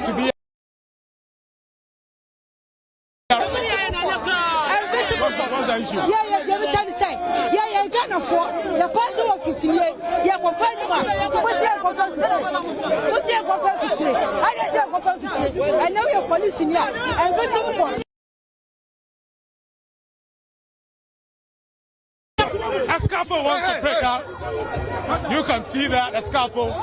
to be what's the issue? Yeah, let me tell you say. Yeah, Ghana for your party office here. Yeah, go find one. What's the I know your police in here. And what's for? A scaffold wants to break out. You can see that, a scaffold.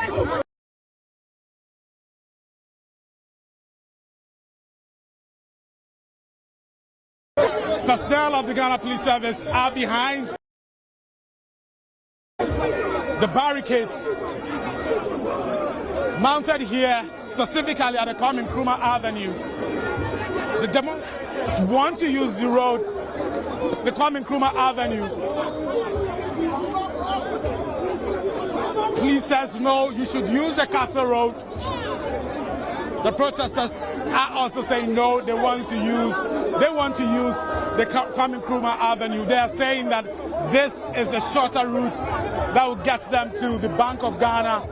Personnel of the Ghana Police Service are behind the barricades mounted here, specifically at the Kwame Nkrumah Avenue. The demonstrators want to use the road, the Kwame Nkrumah Avenue. Police says no, you should use the Castle Road. The protesters are also saying no, they want to use the Kwame Nkrumah Avenue. They are saying that this is a shorter route that will get them to the Bank of Ghana,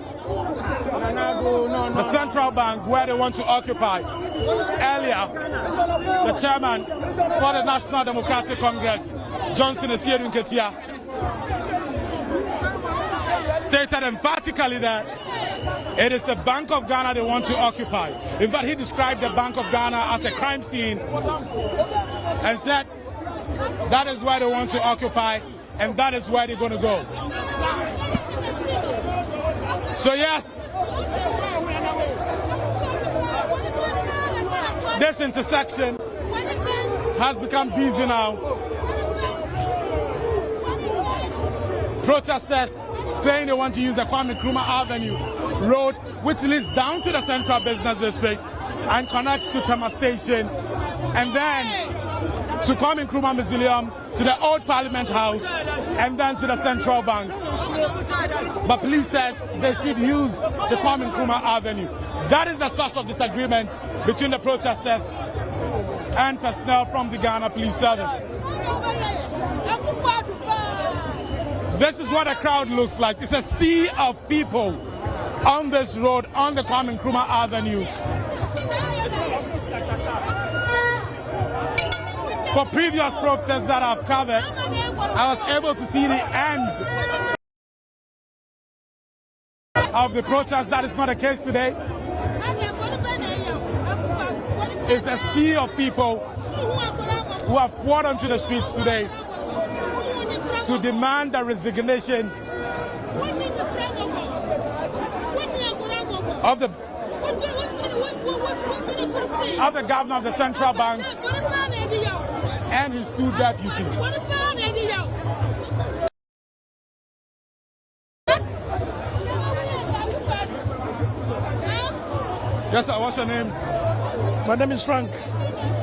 the central bank where they want to occupy. Earlier, the chairman for the National Democratic Congress, Johnson Esiedu Nketia, stated emphatically that it is the Bank of Ghana they want to occupy. In fact, he described the Bank of Ghana as a crime scene and said that is where they want to occupy and that is where they're going to go. So yes, this intersection has become busy now. Protesters saying they want to use the Kwame Nkrumah Avenue road, which leads down to the Central Business District and connects to Tema Station, and then to Kwame Nkrumah Mausoleum, to the Old Parliament House, and then to the Central Bank. But police says they should use the Kwame Nkrumah Avenue. That is the source of disagreement between the protesters and personnel from the Ghana Police Service. This is what a crowd looks like. It's a sea of people on this road, on the Kwame Nkrumah Avenue. For previous protests that I've covered, I was able to see the end of the protest. That is not the case today. It's a sea of people who have poured onto the streets today to demand the resignation of the governor of the central bank and his two deputies. Yes, sir. What's your name? My name is Frank.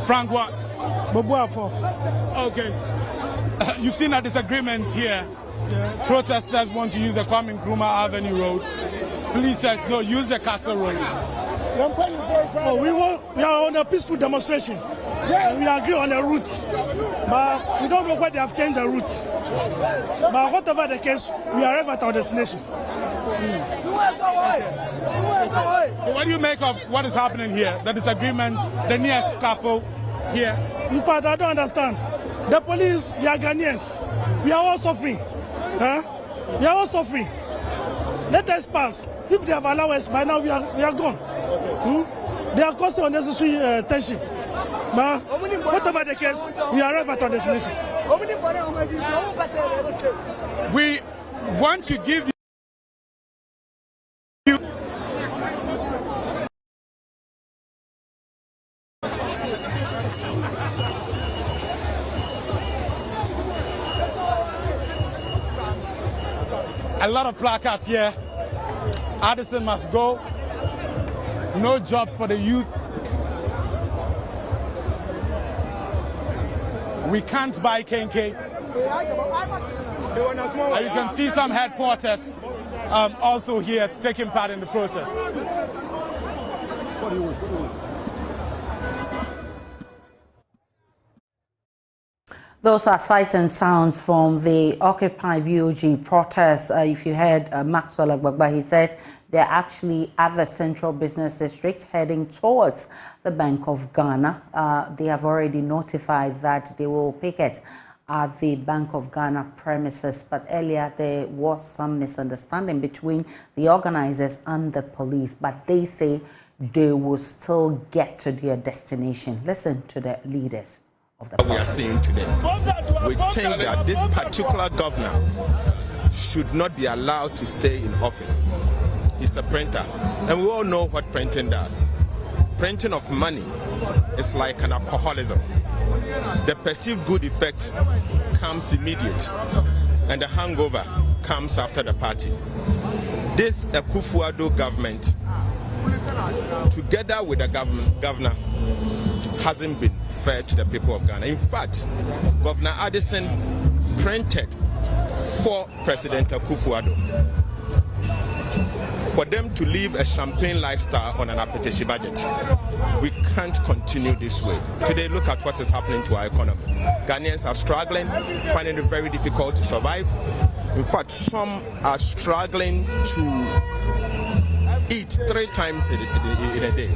Frank what? Bobuafo. Okay. You've seen the disagreements here. Yes. Protesters want to use the Kwame Nkrumah Avenue road. Police says no, use the Castle Road. Oh, we are on a peaceful demonstration. And we agree on the route, but we don't know why they have changed the route. But whatever the case, we arrive at our destination. So what do you make of what is happening here? The disagreement, the near scaffold here? In fact, I don't understand. The police, they are Ghanaians. We are all suffering. Huh? We are all suffering. Let us pass. If they have allowed us, by now we are gone. They are causing unnecessary tension. But whatever the case, we arrive at our destination. We want to give you a lot of placards here. Addison must go. No jobs for the youth. We can't buy Kenke. You can see some headquarters also here taking part in the protest. Those are sights and sounds from the OccupyBoG protest. If you heard Maxwell Agbagba, he says They're actually at the Central Business District heading towards the Bank of Ghana. They have already notified that they will picket at the Bank of Ghana premises, but earlier there was some misunderstanding between the organizers and the police, but they say they will still get to their destination. Listen to the leaders of the party. We are seeing today. We think that this particular governor should not be allowed to stay in office. He's a printer, and we all know what printing does. Printing of money is like an alcoholism. The perceived good effect comes immediate, and the hangover comes after the party. This Akufo-Addo government, together with the governor, hasn't been fair to the people of Ghana. In fact, Governor Addison printed for President Akufo-Addo for them to live a champagne lifestyle on an petition budget. We can't continue this way. Today, look at what is happening to our economy. Ghanaians are struggling, finding it very difficult to survive. In fact, some are struggling to eat 3 times in a day.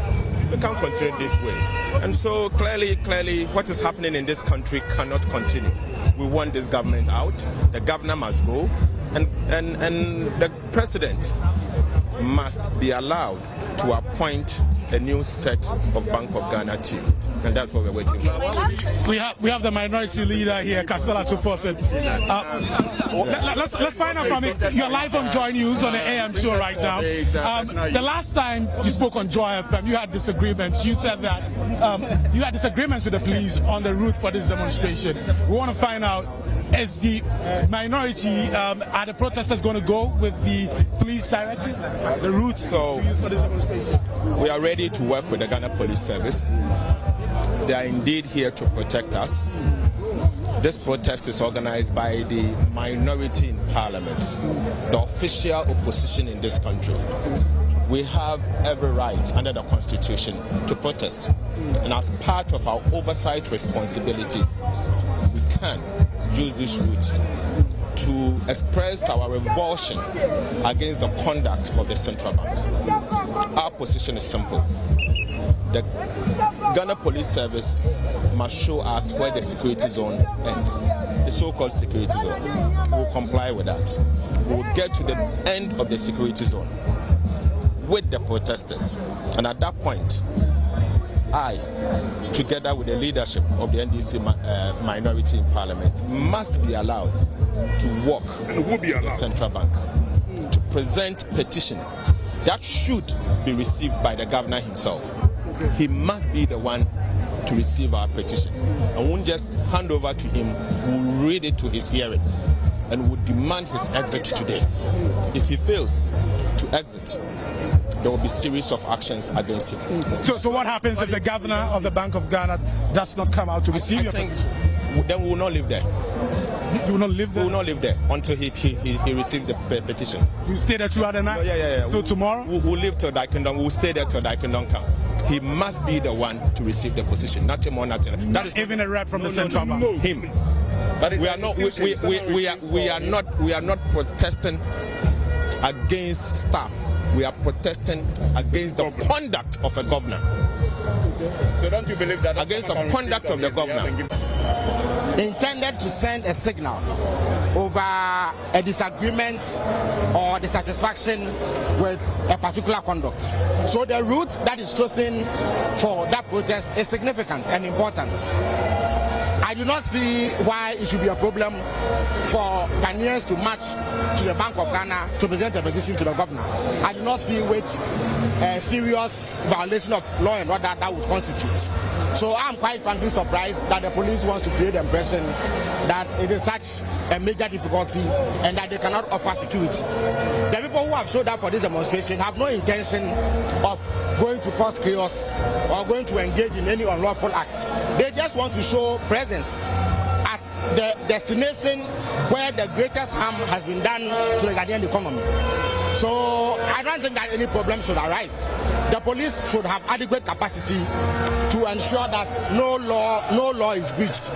We can't continue this way. And so clearly, what is happening in this country cannot continue. We want this government out. The governor must go, and the president must be allowed to appoint a new set of Bank of Ghana team. And that's what we're waiting for. We have the minority leader here, Kasala Tufosin. Let's find out from it. You're live on JoyNews on the AM show right now. The last time you spoke on Joy FM, you had disagreements. You said that you had disagreements with the police on the route for this demonstration. We want to find out, is the minority, are the protesters going to go with the police directive, the route to use for this demonstration? We are ready to work with the Ghana Police Service. They are indeed here to protect us. This protest is organized by the minority in Parliament, the official opposition in this country. We have every right under the Constitution to protest. And as part of our oversight responsibilities, we can use this route to express our revulsion against the conduct of the central bank. Our position is simple. The Ghana Police Service must show us where the security zone ends, the so-called security zones. We'll comply with that. We'll get to the end of the security zone with the protesters. And at that point, I, together with the leadership of the NDC minority in Parliament, must be allowed to walk to the central bank to present petition that should be received by the governor himself. He must be the one to receive our petition. I won't just hand over to him. We'll read it to his hearing and would demand his exit today. If he fails to exit, there will be a series of actions against him. So what happens if the governor of the Bank of Ghana does not come out to receive your petition? Then we will not live there. You will not live there? We will not live there until he receives the petition. You stay there throughout the night? Yeah. So tomorrow? We'll live till that kingdom. We'll stay there till that kingdom come. He must be the one to receive the position, nothing more, nothing less. That is even a rep from the central bank. Him. We are not protesting against staff. We are protesting against the conduct of a governor. So don't you believe that against the conduct of the governor? Intended to send a signal over a disagreement or dissatisfaction with a particular conduct. So the route that is chosen for that protest is significant and important. I do not see why it should be a problem for Ghanaians to march to the Bank of Ghana to present a petition to the governor. I do not see which serious violation of law and order that would constitute. So I'm quite frankly surprised that the police wants to create the impression that it is such a major difficulty and that they cannot offer security. The people who have showed up for this demonstration have no intention of going to cause chaos or going to engage in any unlawful acts. They just want to show presence at the destination where the greatest harm has been done to the Ghanaian economy. So I don't think that any problem should arise. The police should have adequate capacity to ensure that no law is breached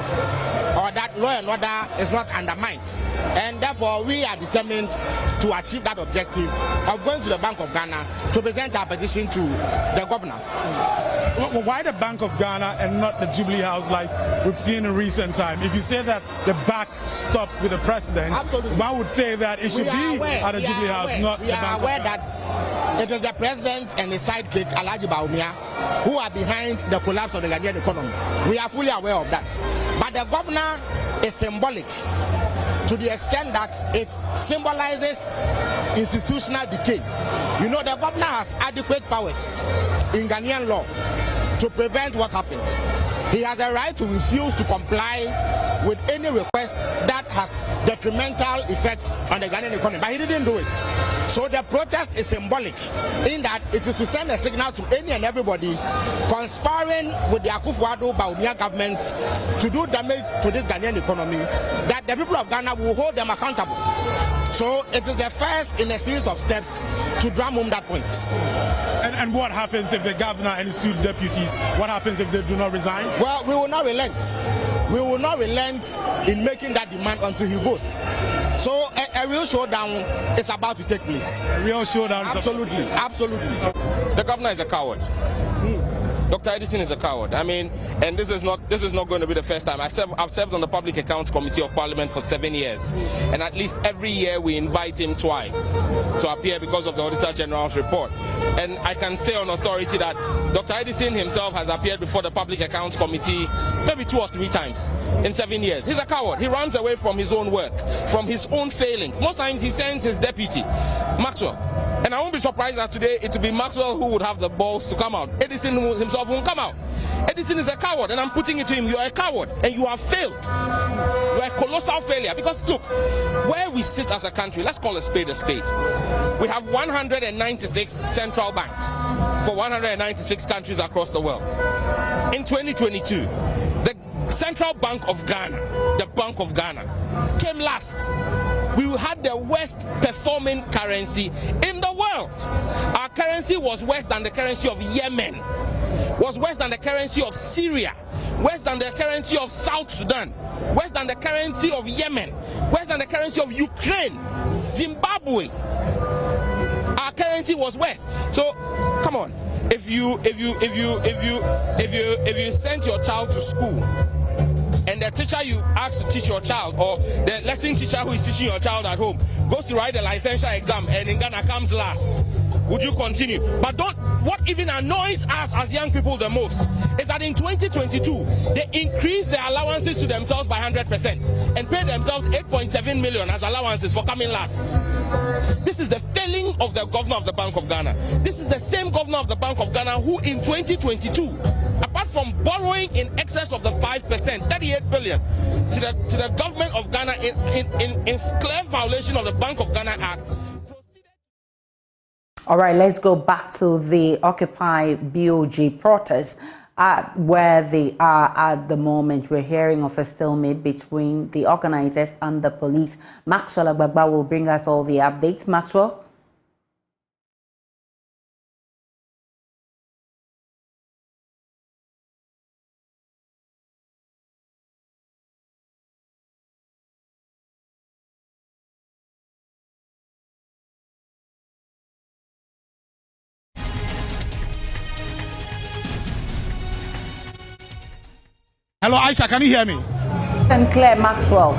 or that law and order is not undermined. And therefore, we are determined to achieve that objective of going to the Bank of Ghana to present our petition to the governor. Why the Bank of Ghana and not the Jubilee House like we've seen in recent time? If you say that the back stopped with the president, one would say that it should be at the Jubilee House, not the Bank of Ghana. We are aware that it is the president and his sidekick, Alhaji Bawumia, who are behind the collapse of the Ghanaian economy. We are fully aware of that. But the governor is symbolic to the extent that it symbolizes institutional decay. You know, the governor has adequate powers in Ghanaian law to prevent what happened. He has a right to refuse to comply with any request that has detrimental effects on the Ghanaian economy, but he didn't do it. So the protest is symbolic in that it is to send a signal to any and everybody conspiring with the Akufo-Addo-Bawumia government to do damage to this Ghanaian economy, that the people of Ghana will hold them accountable. So it is the first in a series of steps to drum home that point. And what happens if the governor and his two deputies, what happens if they do not resign? Well, we will not relent. We will not relent in making that demand until he goes. So a real showdown is about to take place. A real showdown? Absolutely, absolutely. The governor is a coward. Dr. Edison is a coward. I mean, and this is not going to be the first time. I've served on the Public Accounts Committee of Parliament for 7 years, and at least every year we invite him twice to appear because of the Auditor General's report. And I can say on authority that Dr. Edison himself has appeared before the Public Accounts Committee maybe 2 or 3 times in 7 years. He's a coward. He runs away from his own work, from his own failings. Most times he sends his deputy, Maxwell. And I won't be surprised that today it will be Maxwell who would have the balls to come out. Edison himself won't come out. Edison is a coward, and I'm putting it to him. You are a coward, and you have failed. You are a colossal failure. Because look, where we sit as a country, let's call a spade a spade. We have 196 central banks for 196 countries across the world. In 2022, the Central Bank of Ghana, the Bank of Ghana, came last. We had the worst performing currency in the world. Our currency was worse than the currency of Yemen, was worse than the currency of Syria, worse than the currency of South Sudan, worse than the currency of Yemen, worse than the currency of Ukraine, Zimbabwe. Our currency was worse. So come on, if you sent your child to school, and the teacher you ask to teach your child, or the lesson teacher who is teaching your child at home, goes to write the licensure exam and in Ghana comes last, would you continue? But what even annoys us as young people the most is that in 2022, they increased their allowances to themselves by 100% and paid themselves 8.7 million as allowances for coming last. This is the failing of the governor of the Bank of Ghana. This is the same governor of the Bank of Ghana who in 2022, apart from borrowing in excess of the 5%, 38 billion, to the government of Ghana in clear violation of the Bank of Ghana Act. All right, let's go back to the OccupyBoG protests, where they are at the moment. We're hearing of a stalemate between the organizers and the police. Maxwell Agbagba will bring us all the updates. Maxwell? Hello, Aisha, can you hear me? And Claire Maxwell.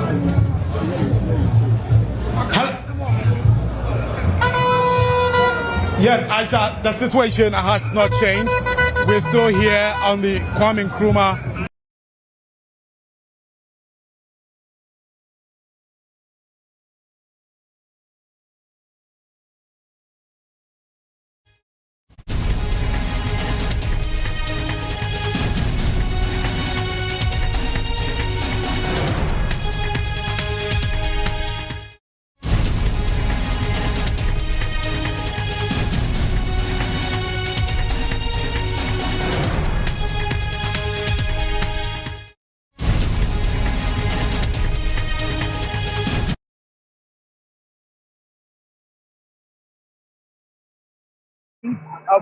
Yes, Aisha, the situation has not changed. We're still here on the Kwame Nkrumah.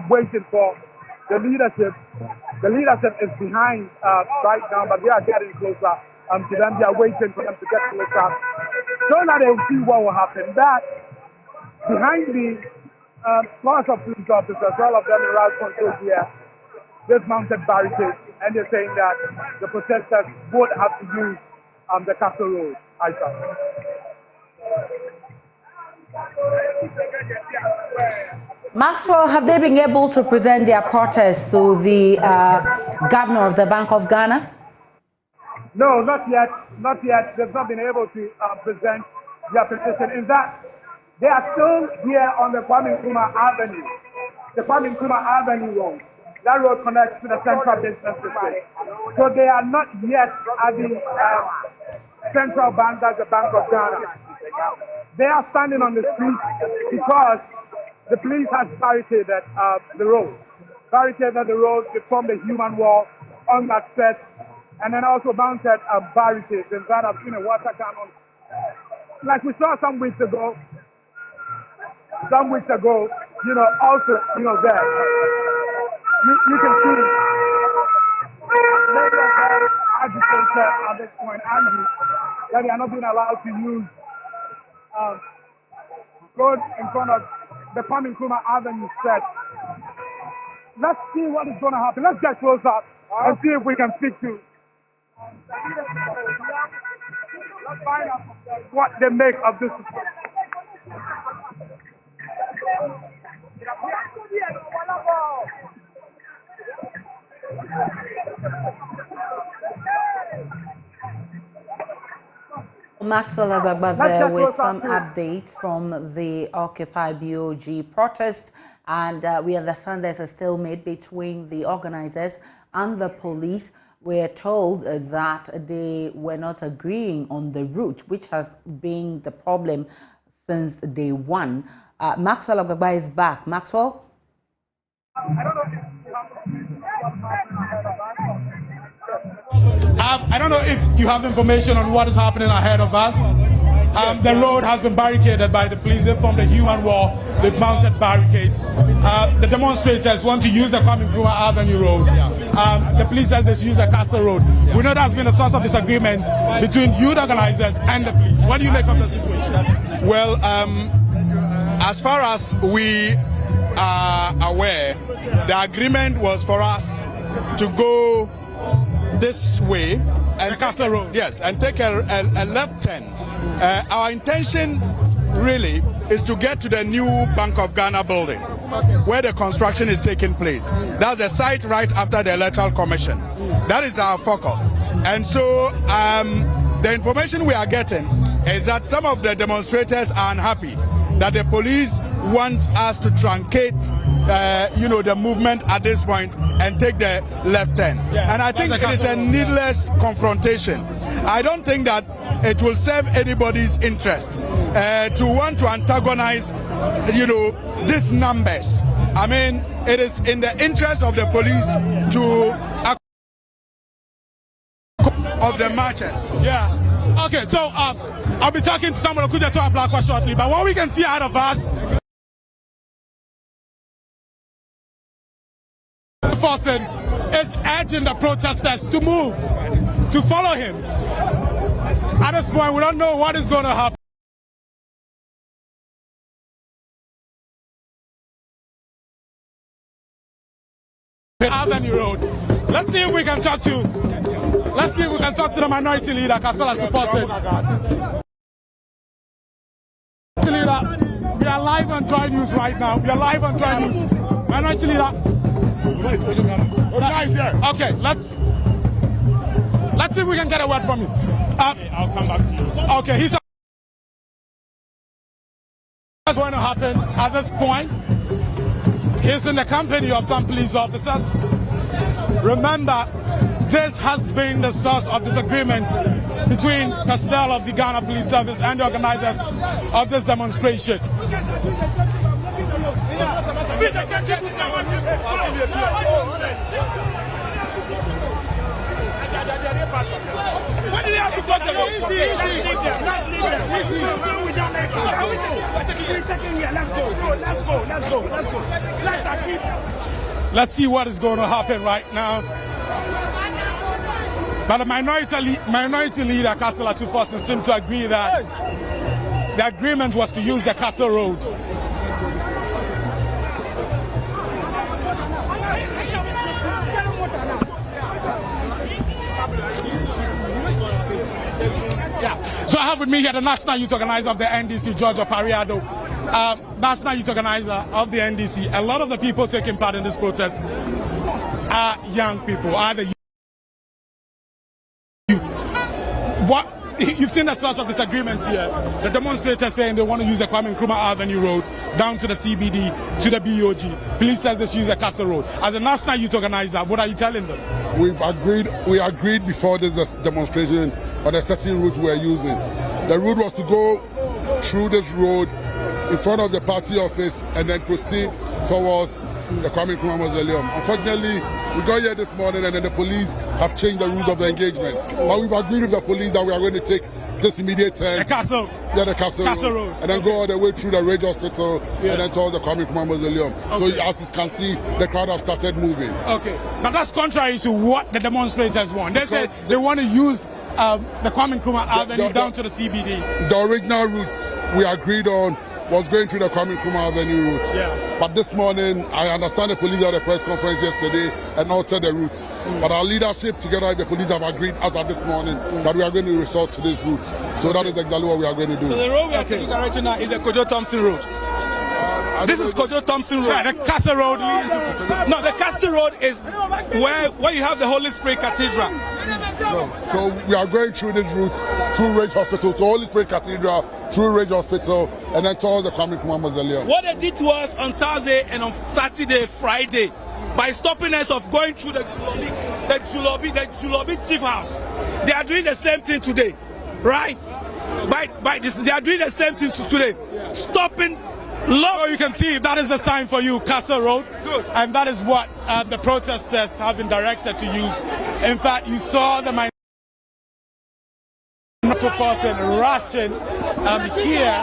Waiting for the leadership. The leadership is behind right now, but they are getting closer to them. They are waiting for them to get to the camp so that they will see what will happen. That behind the class of police officers, all of them in route control here, they've mounted barricades, and they're saying that the protesters would have to use the Castle Road. Maxwell, have they been able to present their protest to the governor of the Bank of Ghana? No, not yet. Not yet. They've not been able to present their petition. In fact, they are still here on the Kwame Nkrumah Avenue. The Kwame Nkrumah Avenue road. That road connects to the central business district. So they are not yet at the central bank, that's the Bank of Ghana. They are standing on the street because the police has barricaded the road. Barricaded the road, they formed a human wall on that set, and then also mounted barricades. In fact, I've seen a water cannon. Like we saw some weeks ago, also, there. You can see many of them agitated at this point, angry that they are not being allowed to use road in front of the Kwame Nkrumah Avenue set. Let's see what is going to happen. Let's get close up and see if we can speak to. Let's find out what they make of this. Maxwell Agbagba there with some updates from the OccupyBoG protest, and we understand there's a stalemate between the organizers and the police. We're told that they were not agreeing on the route, which has been the problem since day one. Maxwell Agbagba is back. Maxwell? I don't know if you have information on what is happening ahead of us. The road has been barricaded by the police. They formed a human wall. They've mounted barricades. The demonstrators want to use the Kwame Nkrumah Avenue road. The police says they should use the Castle Road. We know that's been a source of disagreement between youth organizers and the police. What do you make of the situation? Well, as far as we are aware, the agreement was for us to go this way and Castle Road. Yes, and take a left turn. Our intention really is to get to the new Bank of Ghana building where the construction is taking place. That's the site right after the Electoral Commission. That is our focus. And so the information we are getting is that some of the demonstrators are unhappy that the police want us to truncate the movement at this point and take the left turn. And I think it is a needless confrontation. I don't think that it will serve anybody's interest to want to antagonize, these numbers. I mean, it is in the interest of the police to of the marchers. Yeah. Okay, so I'll be talking to someone who could talk Black shortly, but what we can see out of us forcing is urging the protesters to move, to follow him. At this point, we don't know what is going to happen. Avenue Road. Let's see if we can talk to the minority leader, Kasala, to force it. Leader, we are live on JoyNews right now. We are live on JoyNews. Minority leader. Okay, let's see if we can get a word from you. I'll come back to you. Okay, he's what's going to happen at this point. He's in the company of some police officers. Remember, this has been the source of disagreement between personnel of the Ghana Police Service and the organizers of this demonstration. What do they have to talk about? Let's see what is going to happen right now. But the minority leader, Councillor Tufosin, seemed to agree that the agreement was to use the Castle Road. So I have with me here the National Youth Organizer of the NDC, George Opariado. National Youth Organizer of the NDC. A lot of the people taking part in this protest are young people, are the youth. What you've seen the source of disagreements here. The demonstrators saying they want to use the Kwame Nkrumah Avenue Road down to the CBD, to the BOG. Police says they should use the Castle Road. As a National Youth Organizer, what are you telling them? We agreed before this demonstration on a certain route we were using. The route was to go through this road in front of the party office and then proceed towards the Kwame Nkrumah Mausoleum. Unfortunately, we got here this morning and then the police have changed the route of the engagement. But we've agreed with the police that we are going to take this immediate turn. The Castle? Yeah, the Castle Road. And then go all the way through the Rage Hospital and then towards the Kwame Nkrumah Mausoleum. Okay. So as you can see, the crowd have started moving. Okay. But that's contrary to what the demonstrators want. They said they want to use the Kwame Nkrumah Avenue down to the CBD. The original routes we agreed on was going through the Kwame Nkrumah Avenue route. Yeah. But this morning, I understand the police had a press conference yesterday and altered the route. But our leadership, together with the police, have agreed as of this morning that we are going to resort to this route. So that is exactly what we are going to do. So the road we are taking right now is the Kojo Thompson Road. This is Kojo Thompson Road. Yeah, the Castle Road leads to No, the Castle Road is where you have the Holy Spirit Cathedral. No. So we are going through this route, through Rage Hospital, so Holy Spirit Cathedral, through Rage Hospital, and then towards the Kwame Nkrumah Mausoleum. What they did to us on Thursday and on Saturday, Friday, by stopping us of going through the Julobi Thief House, they are doing the same thing today, right? By this, they are doing the same thing today, stopping. So you can see that is the sign for you, Castle Road. Good. And that is what the protesters have been directed to use. In fact, you saw the minority force and rushing here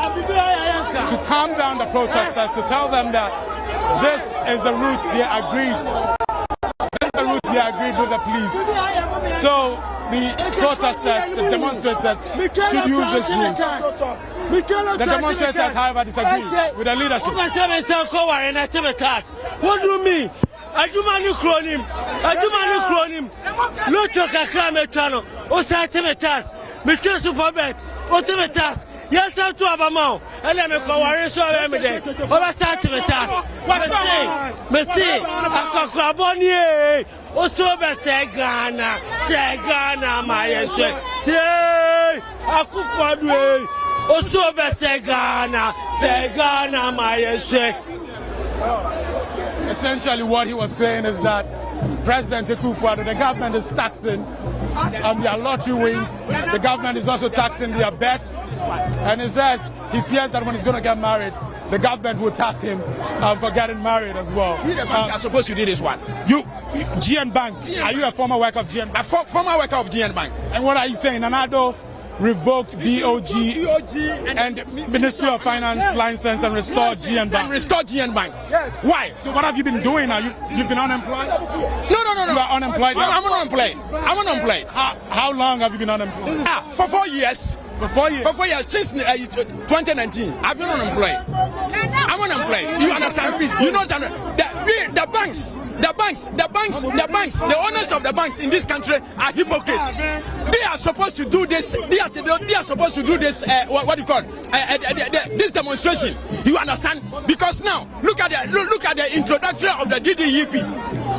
to calm down the protesters, to tell them that this is the route they agreed. This is the route they agreed with the police. So the protesters, the demonstrators, should use this route. The demonstrators, however, disagree with the leadership. What do you mean? Ajumani kronim. Luto kakrame tano. Osatimetas. Mikesu pobet. Otimetas. Yes, I to Abamao. And then I call so Midday. Osatimetas. Messi. Akakraboni. Osobe Segana, my say. Akufadwe. Osobe Segana, my say. Essentially, what he was saying is that President Akufo-Addo, the government is taxing their lottery wins. The government is also taxing their bets. And he says he fears that when he's going to get married, the government will tax him for getting married as well. You the banks are supposed to do this one. You GN Bank. Are you a former worker of GN Bank? A former worker of GN Bank. And what are you saying? Nanado revoked BOG and Ministry of Finance license and restored GN Bank. And restored GN Bank. Yes. Why? So what have you been doing now? You've been unemployed? No. You are unemployed now? I'm unemployed. How long have you been unemployed? For 4 years. For 4 years? For 4 years, since 2019, I've been unemployed. I'm unemployed. You understand? You know that the banks, the owners of the banks in this country are hypocrites. They are supposed to do this. They are supposed to do this. What do you call this demonstration? You understand? Because now look at the introduction of the DDEP.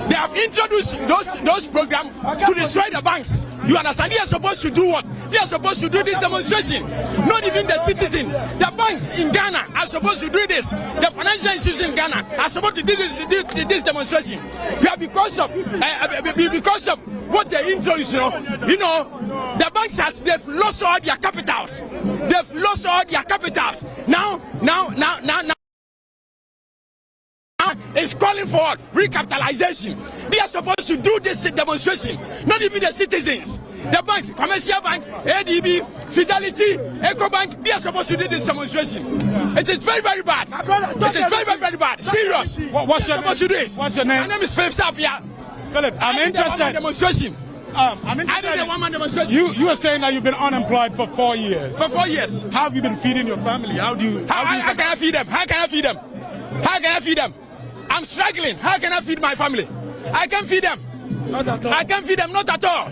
They have introduced those programs to destroy the banks. You understand? They are supposed to do what? They are supposed to do this demonstration. Not even the citizen. The banks in Ghana are supposed to do this. The financial institutions in Ghana are supposed to do this demonstration. Yeah, because of what they introduced. You know, the banks they've lost all their capitals. Now. Is calling for recapitalization. They are supposed to do this demonstration, not even the citizens. The banks, Commercial Bank, ADB, Fidelity, EcoBank, they are supposed to do this demonstration. It is very, very bad. It is very, very bad. Serious. What's your name? What's your name? My name is Philip Sapia. Philip, I'm interested. Demonstration. I did a one-man demonstration. You were saying that you've been unemployed for 4 years. For 4 years. How have you been feeding your family? How can I feed them? How can I feed them? How can I feed them? I'm struggling. How can I feed my family? I can't feed them. Not at all. I can't feed them, not at all.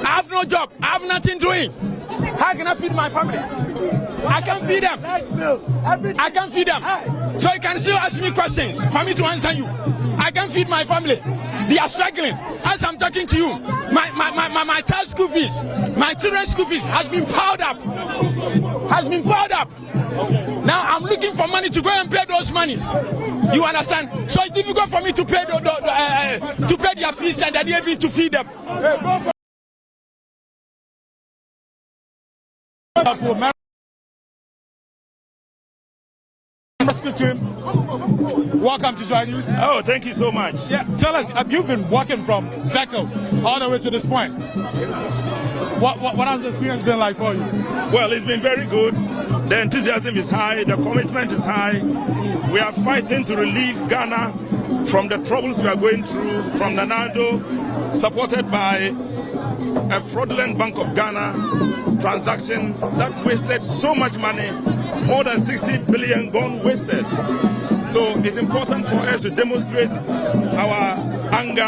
I have no job. I have nothing doing. How can I feed my family? I can't feed them. I can't feed them. So you can still ask me questions for me to answer you. I can't feed my family. They are struggling. As I'm talking to you, my child's school fees, my children's school fees has been piled up. Now I'm looking for money to go and pay those monies. You understand? So it's difficult for me to pay to pay their fees and then even to feed them. Speak to him. Welcome to JoyNews. Oh, thank you so much. Yeah, tell us, you've been walking from Zeko all the way to this point. What has the experience been like for you? Well, it's been very good. The enthusiasm is high, the commitment is high. We are fighting to relieve Ghana from the troubles we are going through, from Nanado, supported by a fraudulent Bank of Ghana transaction that wasted so much money, more than 60 billion gone wasted. So it's important for us to demonstrate our anger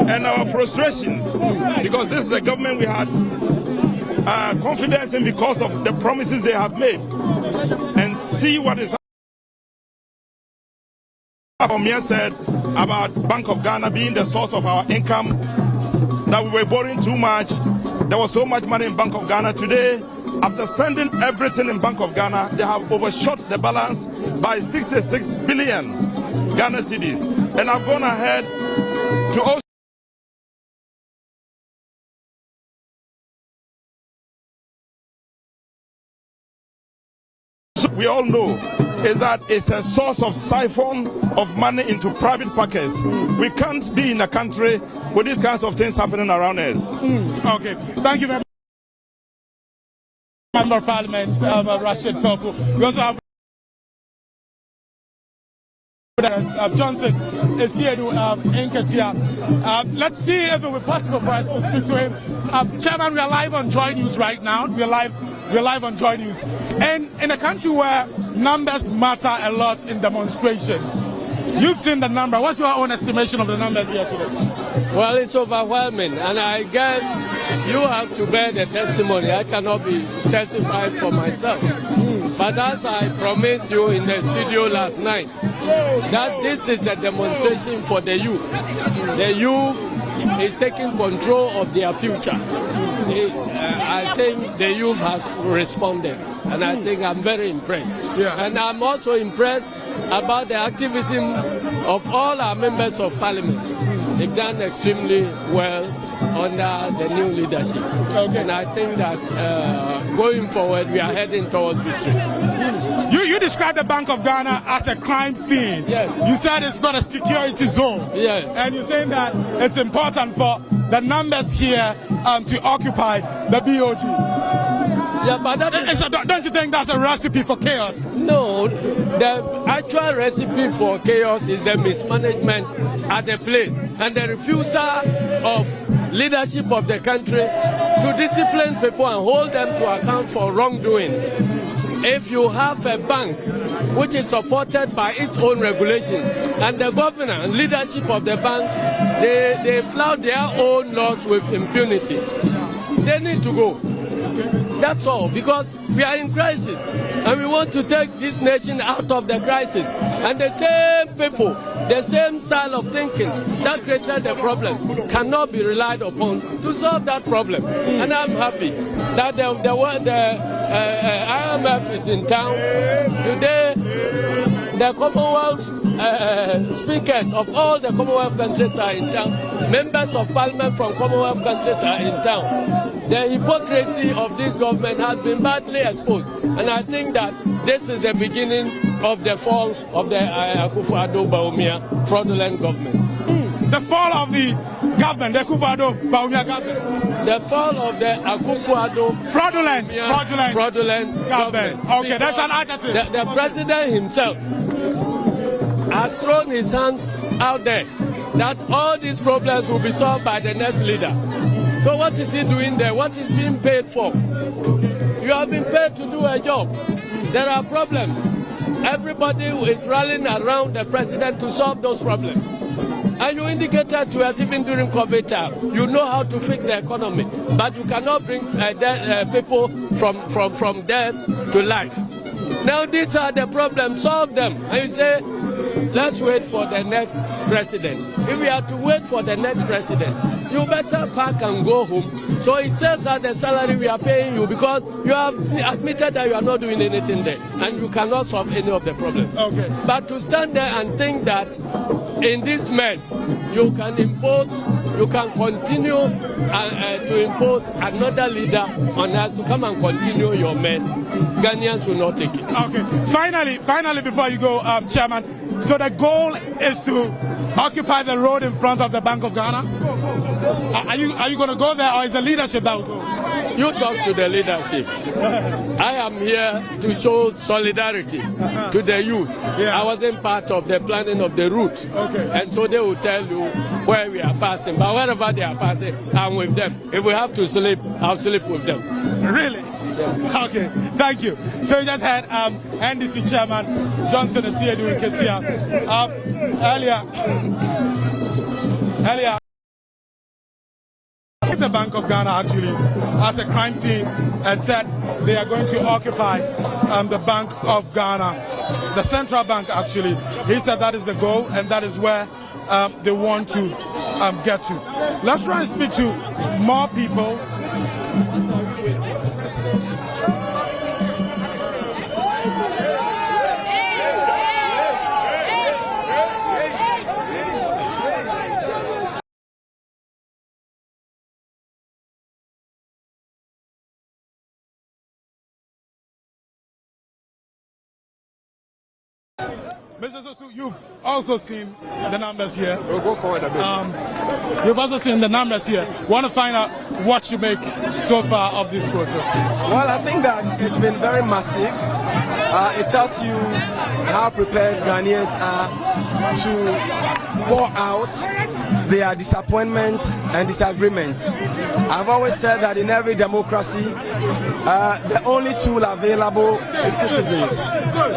and our frustrations, because this is a government we had confidence in because of the promises they have made, and see what is Omia said about Bank of Ghana being the source of our income, that we were borrowing too much. There was so much money in Bank of Ghana. Today, after spending everything in Bank of Ghana, they have overshot the balance by 66 billion Ghana cedis. And I've gone ahead to also we all know is that it's a source of siphon of money into private pockets. We can't be in a country with these kinds of things happening around us. Okay, thank you very much, Member of Parliament Rashid Koko. We also have Johnson Esiedu Nketia. Let's see if it will be possible for us to speak to him. Chairman, we are live on JoyNews right now. We're live on JoyNews. And in a country where numbers matter a lot in demonstrations, you've seen the number. What's your own estimation of the numbers here today? Well, it's overwhelming, and I guess you have to bear the testimony. I cannot be testified for myself. But as I promised you in the studio last night, that this is a demonstration for the youth. The youth is taking control of their future. I think the youth has responded, and I think I'm very impressed. Yeah. And I'm also impressed about the activism of all our members of parliament. They've done extremely well under the new leadership. Okay. And I think that going forward, we are heading towards victory. You described the Bank of Ghana as a crime scene. Yes. You said it's not a security zone. Yes. And you're saying that it's important for the numbers here to occupy the BOG. Yeah, but that is... Don't you think that's a recipe for chaos? No, the actual recipe for chaos is the mismanagement at the place and the refusal of leadership of the country to discipline people and hold them to account for wrongdoing. If you have a bank which is supported by its own regulations and the governor and leadership of the bank, they flout their own laws with impunity, they need to go. That's all, because we are in crisis and we want to take this nation out of the crisis. And the same people, the same style of thinking that created the problem cannot be relied upon to solve that problem. And I'm happy that the IMF is in town. Today, the Commonwealth speakers of all the Commonwealth countries are in town. Members of Parliament from Commonwealth countries are in town. The hypocrisy of this government has been badly exposed, and I think that this is the beginning of the fall of the Akufo-Addo fraudulent government. The fall of the government, the Akufo-Addo government. The fall of the Akufo-Addo fraudulent government. Okay, that's an adjective. The president himself has thrown his hands out there that all these problems will be solved by the next leader. So what is he doing there? What is being paid for? You have been paid to do a job. There are problems. Everybody is rallying around the president to solve those problems. And you indicated to us even during COVID time, you know how to fix the economy, but you cannot bring people from death to life. Now these are the problems, solve them. And you say, let's wait for the next president. If we are to wait for the next president, you better pack and go home. So it serves as the salary we are paying you because you have admitted that you are not doing anything there and you cannot solve any of the problems. Okay. But to stand there and think that in this mess you can impose, you can continue to impose another leader on us to come and continue your mess, Ghanaians will not take it. Okay. Finally, before you go, Chairman, so the goal is to occupy the road in front of the Bank of Ghana? Are you going to go there, or is the leadership that will go? You talk to the leadership. I am here to show solidarity to the youth. Yeah. I wasn't part of the planning of the route. Okay. And so they will tell you where we are passing. But wherever they are passing, I'm with them. If we have to sleep, I'll sleep with them. Really? Yes. Okay, thank you. So you just had NDC Chairman Johnson and Siedu Ketia earlier. The Bank of Ghana actually has a crime scene and said they are going to occupy the Bank of Ghana, the central bank actually. He said that is the goal and that is where they want to get to. Let's try and speak to more people. Mr. Sosu, you've also seen the numbers here. We'll go forward a bit. You've also seen the numbers here. Want to find out what you make so far of this protest? Well, I think that it's been very massive. It tells you how prepared Ghanaians are to pour out their disappointments and disagreements. I've always said that in every democracy, the only tool available to citizens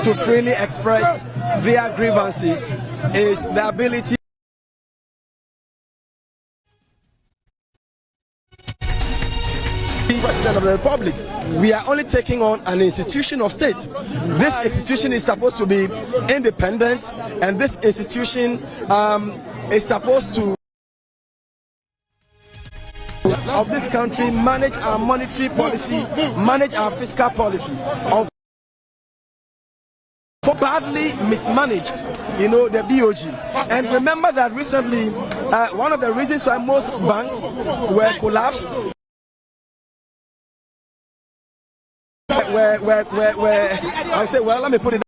to freely express their grievances is the ability President of the Republic. We are only taking on an institution of state. This institution is supposed to be independent, and this institution is supposed to of this country manage our monetary policy, manage our fiscal policy. Badly mismanaged, the BOG. And remember that recently, one of the reasons why most banks were collapsed I would say, well, let me put it.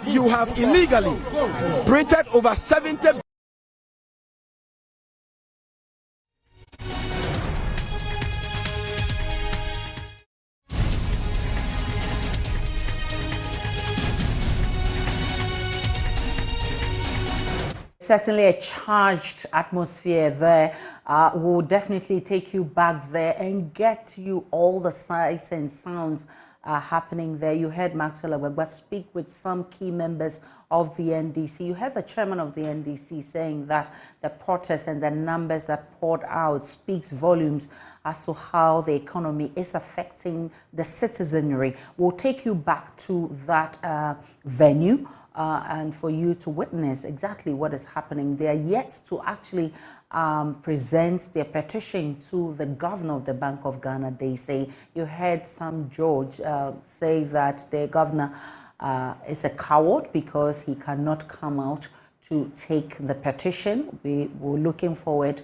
You have illegally printed over 70. Certainly a charged atmosphere there. Will definitely take you back there and get you all the sights and sounds happening there. You heard Maxwell Agbagba speak with some key members of the NDC. You heard the chairman of the NDC saying that the protests and the numbers that poured out speaks volumes as to how the economy is affecting the citizenry. We'll take you back to that venue. And for you to witness exactly what is happening. They are yet to actually present their petition to the governor of the Bank of Ghana, they say. You heard some George say that the governor is a coward because he cannot come out to take the petition. We were looking forward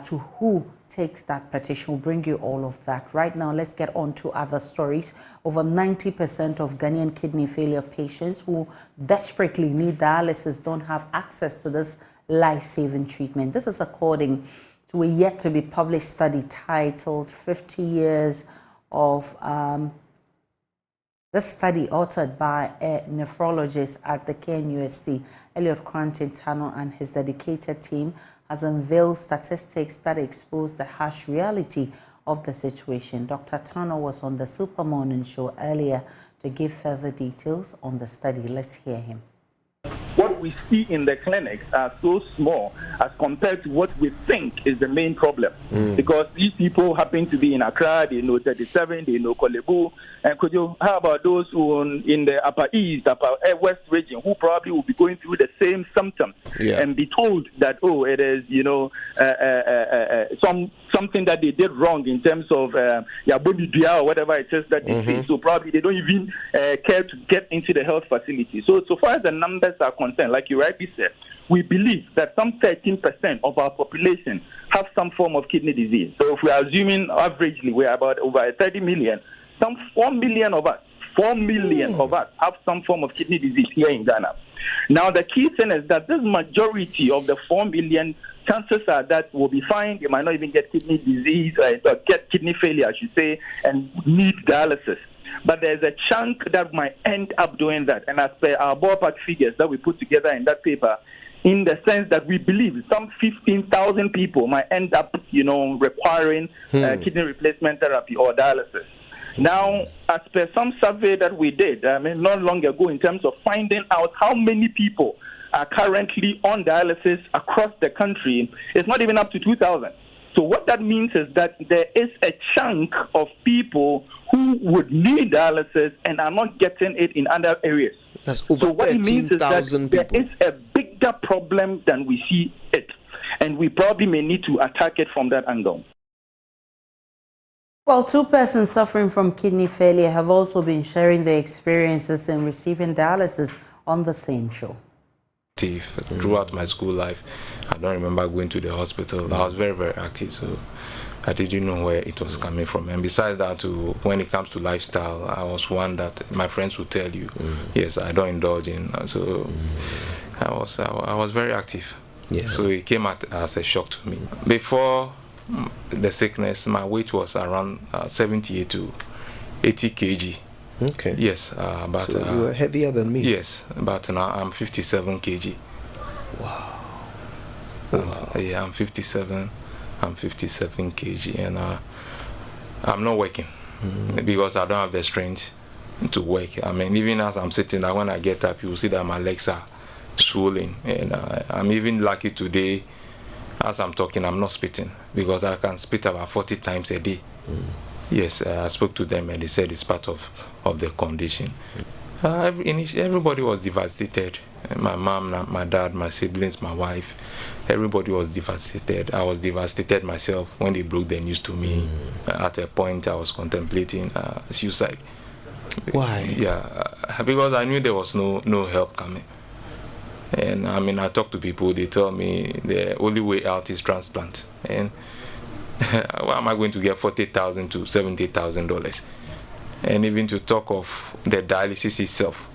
to who takes that petition. We'll bring you all of that. Right now, let's get on to other stories. Over 90% of Ghanaian kidney failure patients who desperately need dialysis don't have access to this life-saving treatment. This is according to a yet-to-be-published study titled 50 Years of this study authored by a nephrologist at the KNUST, Elliot Cranton-Tano, and his dedicated team has unveiled statistics that expose the harsh reality of the situation. Dr. Tano was on the Super Morning Show earlier to give further details on the study. Let's hear him. What we see in the clinics are so small as compared to what we think is the main problem. Because these people happen to be in Accra, they know 37, they know Kolebu, and how about those who in the Upper East, Upper West region, who probably will be going through the same symptoms and be told that, oh, it is, something that they did wrong in terms of or whatever it is that they say. So probably they don't even care to get into the health facility. So far as the numbers are concerned, like you rightly said, we believe that some 13% of our population have some form of kidney disease. So if we are assuming averagely we're about over 30 million, some 4 million of us have some form of kidney disease here in Ghana. Now the key thing is that this majority of the 4 million, chances are that will be fine. They might not even get kidney disease or get kidney failure, I should say, and need dialysis. But there's a chunk that might end up doing that. And as per our ballpark figures that we put together in that paper, in the sense that we believe some 15,000 people might end up, requiring kidney replacement therapy or dialysis. Now, as per some survey that we did, not long ago, in terms of finding out how many people are currently on dialysis across the country, it's not even up to 2,000. So what that means is that there is a chunk of people who would need dialysis and are not getting it in other areas. That's over 13,000 people. So what it means is that there is a bigger problem than we see it. And we probably may need to attack it from that angle. Well, 2 persons suffering from kidney failure have also been sharing their experiences in receiving dialysis on the same show. Throughout my school life, I don't remember going to the hospital. I was very, very active, so I didn't know where it was coming from. And besides that, when it comes to lifestyle, I was one that my friends would tell you, yes, I don't indulge in. So I was very active. Yeah. So it came as a shock to me. Before the sickness, my weight was around 78 to 80 kg. Okay. Yes, but so you were heavier than me. Yes, but now I'm 57 kg. Wow. Yeah, I'm 57 kg, and I'm not working because I don't have the strength to work. I mean, even as I'm sitting there, when I get up, you will see that my legs are swollen, and I'm even lucky today. As I'm talking, I'm not spitting because I can spit about 40 times a day. Yes, I spoke to them and they said it's part of the condition. Everybody was devastated. My mom, my dad, my siblings, my wife, everybody was devastated. I was devastated myself when they broke the news to me. At a point, I was contemplating suicide. Why? Yeah, because I knew there was no help coming. And I mean, I talk to people, they tell me the only way out is transplant. And why am I going to get $40,000 to $70,000? And even to talk of the dialysis itself,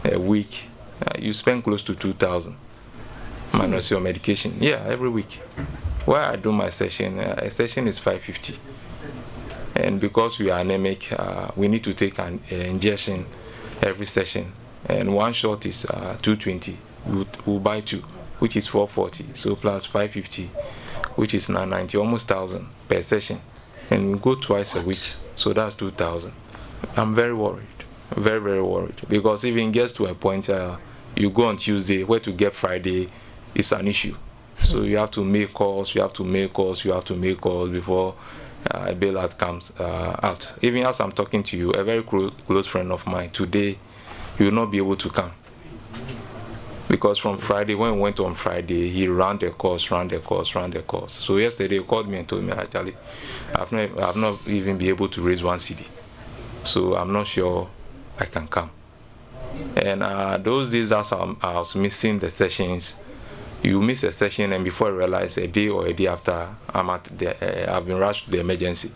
a week, you spend close to $2,000 minus your medication. Yeah, every week. Where I do my session, a session is $550. And because we are anemic, we need to take an injection every session. And one shot is $220. We'll buy 2, which is $440. So plus $550. Which is $990, almost $1,000 per session, and we go twice a week, so that's $2,000. I'm very worried, very, very worried, because if it gets to a point you go on Tuesday, where to get Friday is an issue. So you have to make calls, before a bailout comes out. Even as I'm talking to you, a very close friend of mine today, he will not be able to come. Because from Friday, when we went on Friday, he ran the course. So yesterday he called me and told me, actually, I've not even been able to raise 1 cedi. So I'm not sure I can come. And those days as I was missing the sessions, you miss a session and before I realize a day or a day after, I've been rushed to the emergency.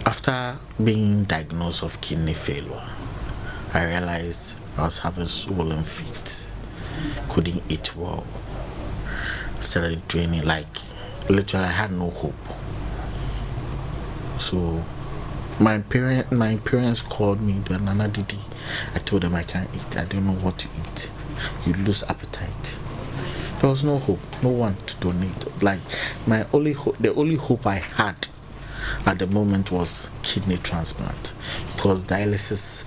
After being diagnosed of kidney failure, I realized I was having swollen feet. Couldn't eat well, started draining, like literally I had no hope. So My parents called me, Nana Didi. I told them I can't eat. I don't know what to eat. You lose appetite. There was no hope, no one to donate. Like the only hope I had at the moment was kidney transplant, because dialysis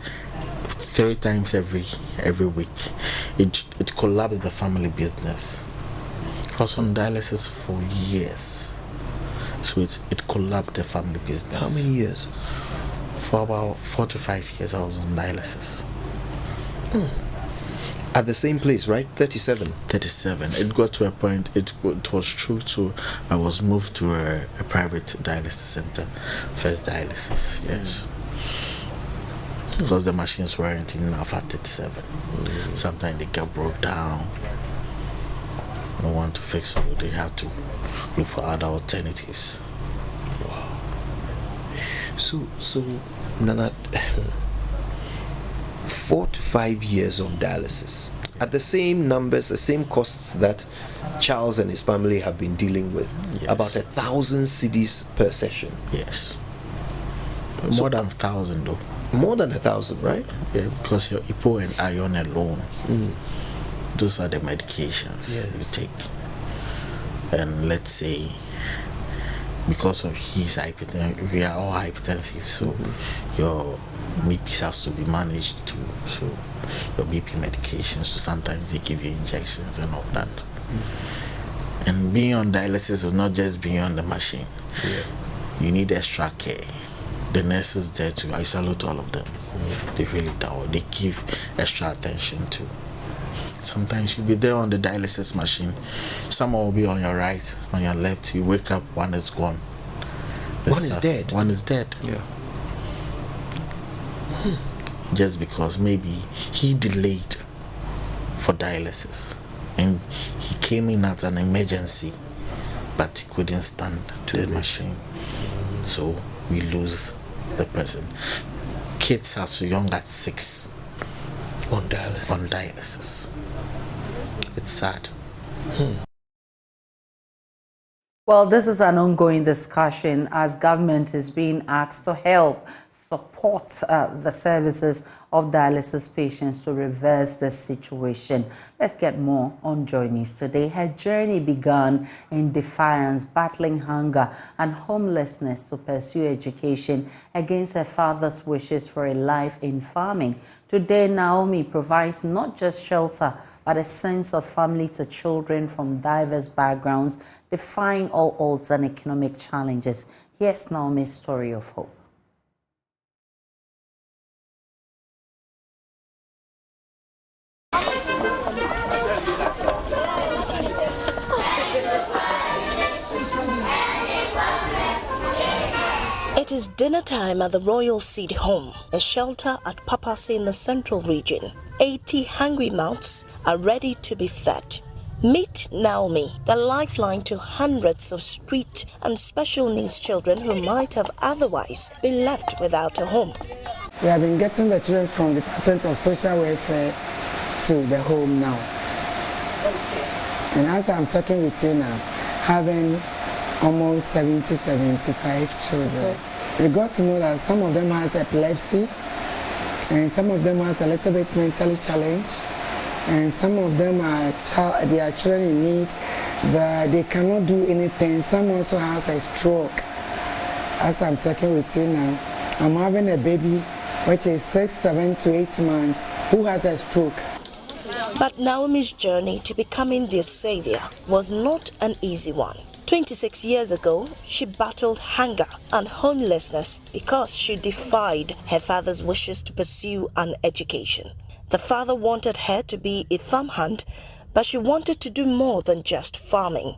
3 times every week, it collapsed the family business. I was on dialysis for years, so it collapsed the family business. How many years? For about 4 to 5 years, I was on dialysis. At the same place, right? 37. 37. It got to a point. It was true. So I was moved to a private dialysis center, First Dialysis. Yes. Because the machines weren't enough at 37. Sometimes they get broke down. No one to fix it. They have to look for other alternatives. Wow. So Nana, 4 to 5 years of dialysis at the same numbers, the same costs that Charles and his family have been dealing with. Yes. About 1,000 cedis per session. Yes. More than 1,000 though. More than 1,000, right? Yeah, because your EPO and iron alone, those are the medications you take. And let's say, because of his hypertension, we are all hypertensive, so your BP has to be managed too. So your BP medications, so sometimes they give you injections and all that. And being on dialysis is not just being on the machine. You need extra care. The nurses there too, I salute all of them. They really do. They give extra attention too. Sometimes you'll be there on the dialysis machine, someone will be on your right, on your left, you wake up, one is gone. One is dead? One is dead. Yeah. Just because maybe he delayed for dialysis and he came in as an emergency, but he couldn't stand the machine. So we lose the person. Kids are so young as 6 on dialysis. On dialysis. It's sad. Well, this is an ongoing discussion as government is being asked to help support the services of dialysis patients to reverse this situation. Let's get more on JoyNews today. Her journey began in defiance, battling hunger and homelessness to pursue education against her father's wishes for a life in farming. Today, Naomi provides not just shelter, but a sense of family to children from diverse backgrounds, defying all odds and economic challenges. Here's Naomi's story of hope. It is dinner time at the Royal Seed Home, a shelter at Papase in the Central Region. 80 hungry mouths are ready to be fed. Meet Naomi, the lifeline to hundreds of street and special needs children who might have otherwise been left without a home. We have been getting the children from the Department of Social Welfare to the home now. And as I'm talking with you now, having almost 70-75 children. We got to know that some of them has epilepsy, and some of them has a little bit mentally challenged, and some of them are they are children in need that they cannot do anything. Some also has a stroke. As I'm talking with you now, I'm having a baby which is 6, 7 to 8 months who has a stroke. But Naomi's journey to becoming their savior was not an easy one. 26 years ago, she battled hunger and homelessness because she defied her father's wishes to pursue an education. The father wanted her to be a farmhand, but she wanted to do more than just farming.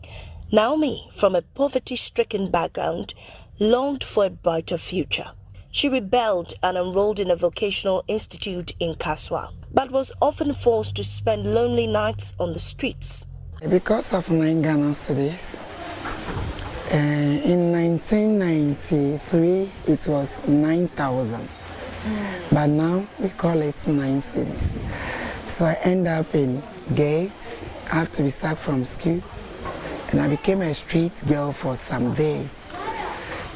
Naomi, from a poverty-stricken background, longed for a brighter future. She rebelled and enrolled in a vocational institute in Kaswa, but was often forced to spend lonely nights on the streets. Because of 9 Ghana cedis, in 1993 it was 9,000, but now we call it 9 cedis. So I end up in gates, I have to be sacked from school, and I became a street girl for some days.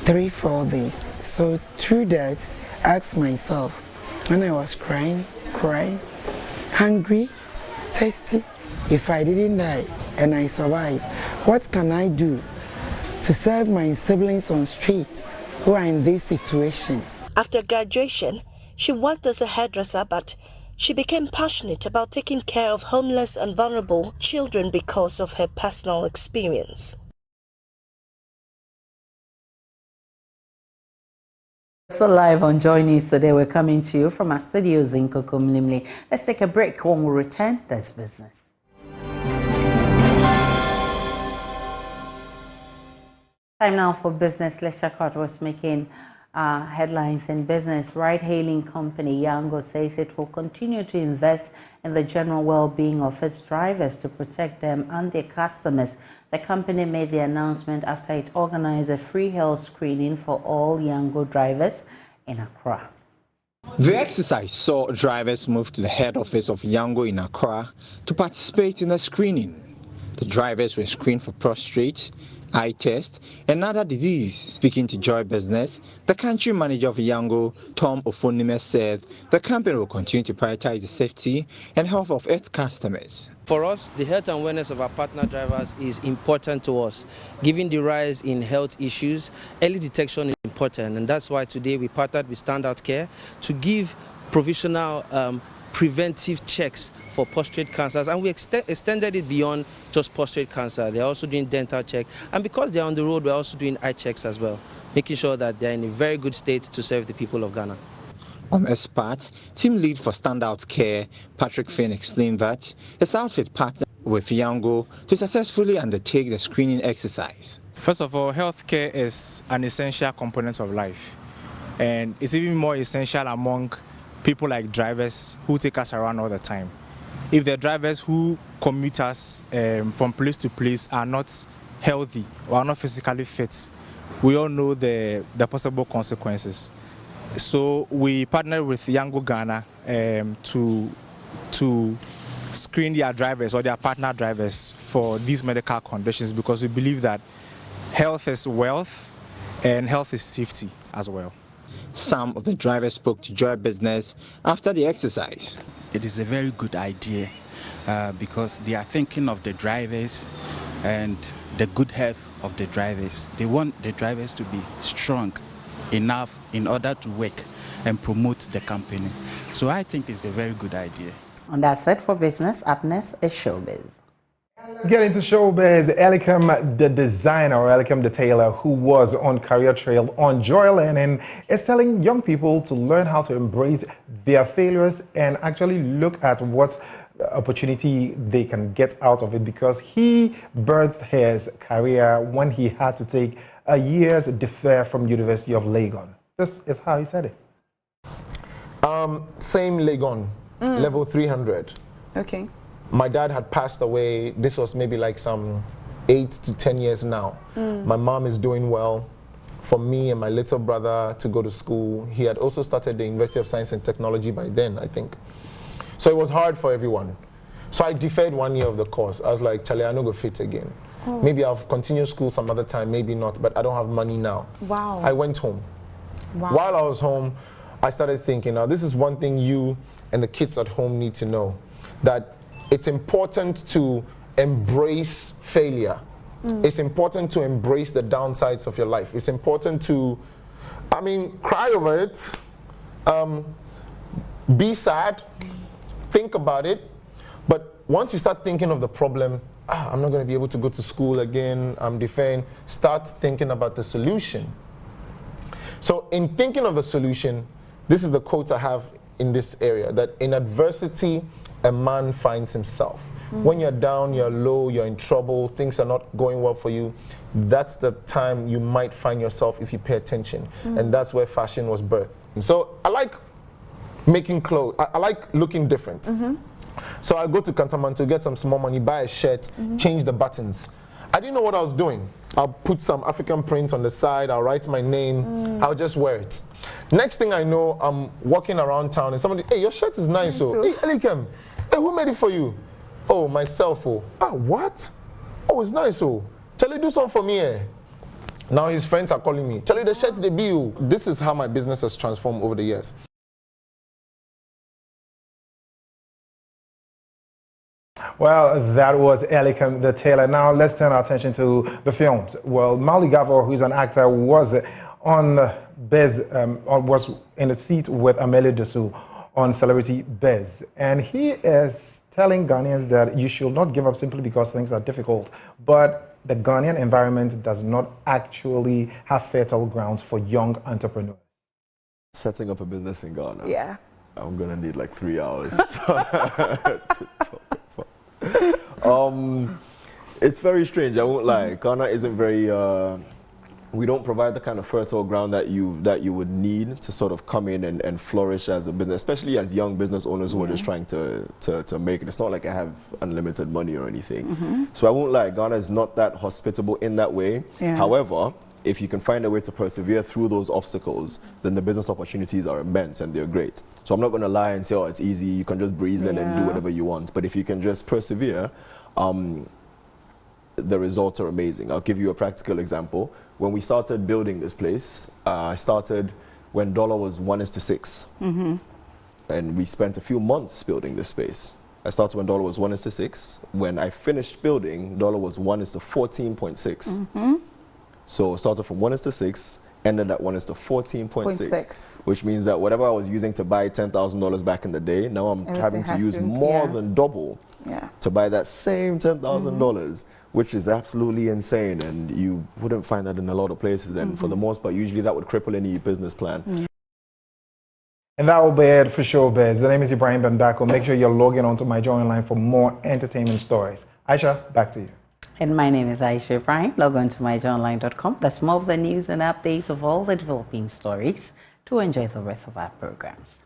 3-4 days. So through that, I asked myself, when I was crying, hungry, thirsty, if I didn't die and I survive, what can I do to serve my siblings on streets who are in this situation? After graduation, she worked as a hairdresser, but she became passionate about taking care of homeless and vulnerable children because of her personal experience. So live on JoyNews today, we're coming to you from our studios in Kokomlimli. Let's take a break. When we return, there's business. Time now for business. Let's check out what's making headlines in business. Ride-hailing company Yango says it will continue to invest in the general well-being of its drivers to protect them and their customers. The company made the announcement after it organized a free health screening for all Yango drivers in Accra. The exercise saw drivers move to the head office of Yango in Accra to participate in the screening. The drivers were screened for prostate, eye test, and other disease. Speaking to Joy Business, the country manager of Yango, Tom Ofonime, said the company will continue to prioritize the safety and health of its customers. For us, the health and wellness of our partner drivers is important to us. Given the rise in health issues, early detection is important, and that's why today we partnered with Standout Care to give provisional preventive checks for prostate cancers, and we extended it beyond just prostate cancer. They're also doing dental check, and because they're on the road, we're also doing eye checks as well, making sure that they're in a very good state to serve the people of Ghana. On this part, team lead for Standout Care, Patrick Finn, explained that his outfit partnered with Yango to successfully undertake the screening exercise. First of all, healthcare is an essential component of life, and it's even more essential among people like drivers who take us around all the time. If the drivers who commute us from place to place are not healthy or are not physically fit, we all know the possible consequences. So we partnered with Yango Ghana to screen their drivers or their partner drivers for these medical conditions, because we believe that health is wealth and health is safety as well. Some of the drivers spoke to Joy Business after the exercise. It is a very good idea because they are thinking of the drivers and the good health of the drivers. They want the drivers to be strong enough in order to work and promote the company. So I think it's a very good idea. And that's it for business. Up next is showbiz. Let's get into showbiz. Elikem, the designer, or Elikem the tailor, who was on career trail on Joy Learning, is telling young people to learn how to embrace their failures and actually look at what opportunity they can get out of it, because he birthed his career when he had to take a year's defer from University of Legon. This is how he said it. Same Legon, level 300. Okay. My dad had passed away. This was maybe like some 8 to 10 years now. My mom is doing well. For me and my little brother to go to school, he had also started the University of Science and Technology by then, I think. So it was hard for everyone. So I deferred 1 year of the course. I was like, Charlie, I'm not going to fit again. Maybe I'll continue school some other time, maybe not, but I don't have money now. Wow. I went home. Wow. While I was home, I started thinking, now this is one thing you and the kids at home need to know, that it's important to embrace failure. It's important to embrace the downsides of your life. It's important to, cry over it, be sad, think about it, but once you start thinking of the problem, I'm not going to be able to go to school again, I'm deferring, start thinking about the solution. So in thinking of the solution, this is the quote I have in this area, that in adversity, a man finds himself. When you're down, you're low, you're in trouble, things are not going well for you, that's the time you might find yourself if you pay attention. And that's where fashion was birthed. So I like making clothes. I like looking different. So I go to Kantamanto, get some small money, buy a shirt, change the buttons. I didn't know what I was doing. I'll put some African print on the side, I'll write my name, I'll just wear it. Next thing I know, I'm walking around town and somebody, hey, your shirt is nice, oh. Hey, Elikem, hey, who made it for you? Oh, myself, oh. Ah, what? Oh, it's nice, oh. Tell you, do something for me, eh? Now his friends are calling me. Charlie, the shirts they be. This is how my business has transformed over the years. Well, that was Elikem the tailor. Now let's turn our attention to the films. Well, Mali Gavor, who's an actor, was on Bez, was in a seat with Amelie Dessou on Celebrity Bez, and he is telling Ghanaians that you should not give up simply because things are difficult, but the Ghanaian environment does not actually have fertile grounds for young entrepreneurs. Setting up a business in Ghana. Yeah. I'm gonna need like 3 hours to talk about. It's very strange, I won't lie. Ghana isn't very we don't provide the kind of fertile ground that you would need to sort of come in and flourish as a business, especially as young business owners who are just trying to make it. It's not like I have unlimited money or anything. So I won't lie, Ghana is not that hospitable in that way. However, if you can find a way to persevere through those obstacles, then the business opportunities are immense and they're great. So I'm not going to lie and say, oh, it's easy, you can just breeze in and do whatever you want. But if you can just persevere, the results are amazing. I'll give you a practical example. When we started building this place, I started when dollar was 1:6. And we spent a few months building this space. I started when dollar was 1:6. When I finished building, dollar was 1:14.6. So started from 1:6, ended at 1:14.6, which means that whatever I was using to buy $10,000 back in the day, now I'm having to use more than double to buy that same $10,000, which is absolutely insane, and you wouldn't find that in a lot of places, and for the most part, usually that would cripple any business plan. And that will be it for Showbiz. The name is Ibrahim Bendako. Make sure you're logging onto my Joy Online for more entertainment stories. Aisha, back to you. And my name is Aisha Ibrahim. Log on to myjoyonline.com. That's more of the news and updates of all the developing stories to enjoy the rest of our programs.